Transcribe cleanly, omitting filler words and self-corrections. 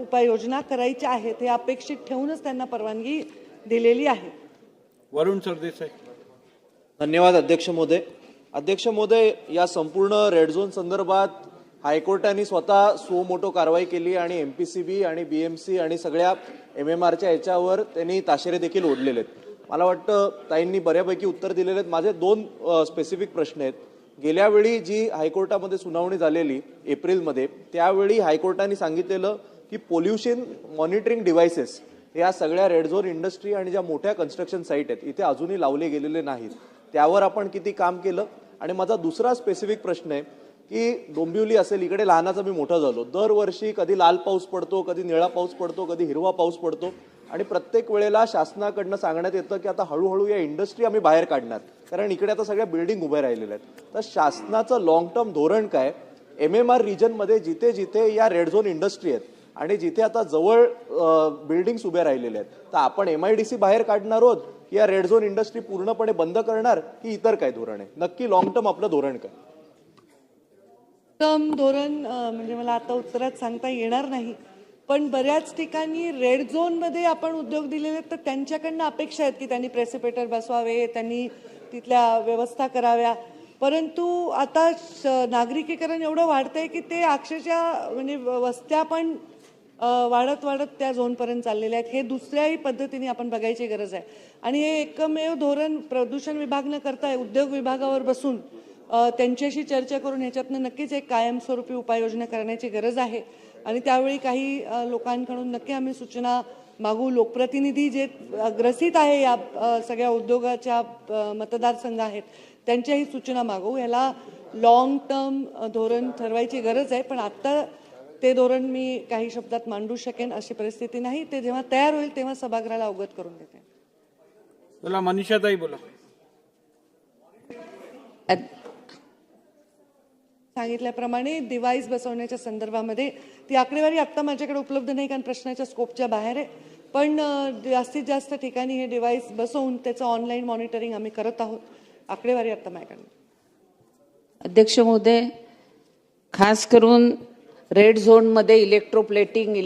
उपाययोजना करायच्या आहेत हे अपेक्षित ठेवूनच त्यांना परवानगी दिलेली आहे. वरुण सरदेसाई. धन्यवाद अध्यक्ष महोदय. अध्यक्ष महोदय, या संपूर्ण रेड झोन संदर्भात हायकोर्टाने स्वतः सो मोटो कारवाई केली आणि एमपीसीबी आणि बीएमसी आणि सगळ्या एमएमआरच्या याच्यावर त्यांनी ताशेरे देखील ओढलेले आहेत. मला वाटतं ताईंनी बऱ्यापैकी उत्तर दिलेले आहेत. माझे दोन स्पेसिफिक प्रश्न आहेत. गेल्या वेळी जी हायकोर्टामध्ये सुनावणी झालेली एप्रिलमध्ये, त्यावेळी हायकोर्टाने सांगितलेलं की पोल्युशन मॉनिटरिंग डिव्हाइसेस या सगळ्या रेड झोन इंडस्ट्री आणि ज्या मोठ्या कन्स्ट्रक्शन साईट आहेत इथे अजूनही लावले गेलेले नाहीत. त्यावर आपण किती काम केलं? आणि माझा दुसरा स्पेसिफिक प्रश्न आहे की डोंबिवली असेल, इकडे लहानाचा मी मोठा झालो, दरवर्षी कधी लाल पाऊस पडतो, कधी निळा पाऊस पडतो, कधी हिरवा पाऊस पडतो आणि प्रत्येक वेळेला शासनाकडनं सांगण्यात येतं की आता हळूहळू या इंडस्ट्री आम्ही बाहेर काढणार, कारण इकडे आता सगळ्या बिल्डिंग उभ्या राहिलेल्या आहेत. तर शासनाचं लॉंग टर्म धोरण काय? एमएमआर रिजनमध्ये जिथे जिथे या रेड झोन इंडस्ट्री आहेत आणि जिथे आता जवळ बिल्डिंग्स उभ्या राहिलेल्या आहेत, तर आपण एमआयडीसी बाहेर काढणार आहोत की या रेड झोन इंडस्ट्री पूर्णपणे बंद करणार की इतर काय धोरण आहे? नक्की लॉंग टर्म आपलं धोरण काय? टर्म धोरण म्हणजे मला आता उत्तरात सांगता येणार नाही, पण बऱ्याच ठिकाणी रेड झोनमध्ये आपण उद्योग दिलेले आहेत तर त्यांच्याकडनं अपेक्षा आहेत की त्यांनी प्रेसिपिटर बसवावे, त्यांनी तिथल्या व्यवस्था कराव्या. परंतु आता नागरिकीकरण एवढं वाढतंय की ते अक्षरशः म्हणजे वस्त्या पण वाढत वाढत त्या झोनपर्यंत चाललेल्या आहेत. हे दुसऱ्याही पद्धतीने आपण बघायची गरज आहे. आणि हे एकमेव धोरण प्रदूषण विभाग न करता उद्योग विभागावर बसून त्यांच्याशी चर्चा करून ह्याच्यातनं नक्कीच एक कायमस्वरूपी उपाययोजना करण्याची गरज आहे. आणि त्यावेळी काही लोकांकडून नक्की आम्ही सूचना मागू. लोकप्रतिनिधी जे ग्रसित आहे या सगळ्या उद्योगाच्या मतदारसंघ आहेत त्यांच्याही सूचना मागू. याला लॉंग टर्म धोरण ठरवायची गरज आहे, पण आत्ता ते धोरण मी काही शब्दात मांडू शकेन अशी परिस्थिती नाही. ते जेव्हा तयार होईल तेव्हा सभागृहाला अवगत करून देते. बोला मनीषाताई, बोला. सांगितल्याप्रमाणे डिव्हाइस बसवण्याच्या संदर्भामध्ये ती आकडेवारी आत्ता माझ्याकडे उपलब्ध नाही, कारण प्रश्नाच्या स्कोपच्या बाहेर आहे. पण जास्तीत जास्त ठिकाणी हे डिव्हाइस बसवून त्याचं ऑनलाईन मॉनिटरिंग आम्ही करत आहोत. आकडेवारी आत्ता माझ्याकडे. अध्यक्ष महोदय, खास करून रेड झोन मध्ये इलेक्ट्रोप्लेटिंग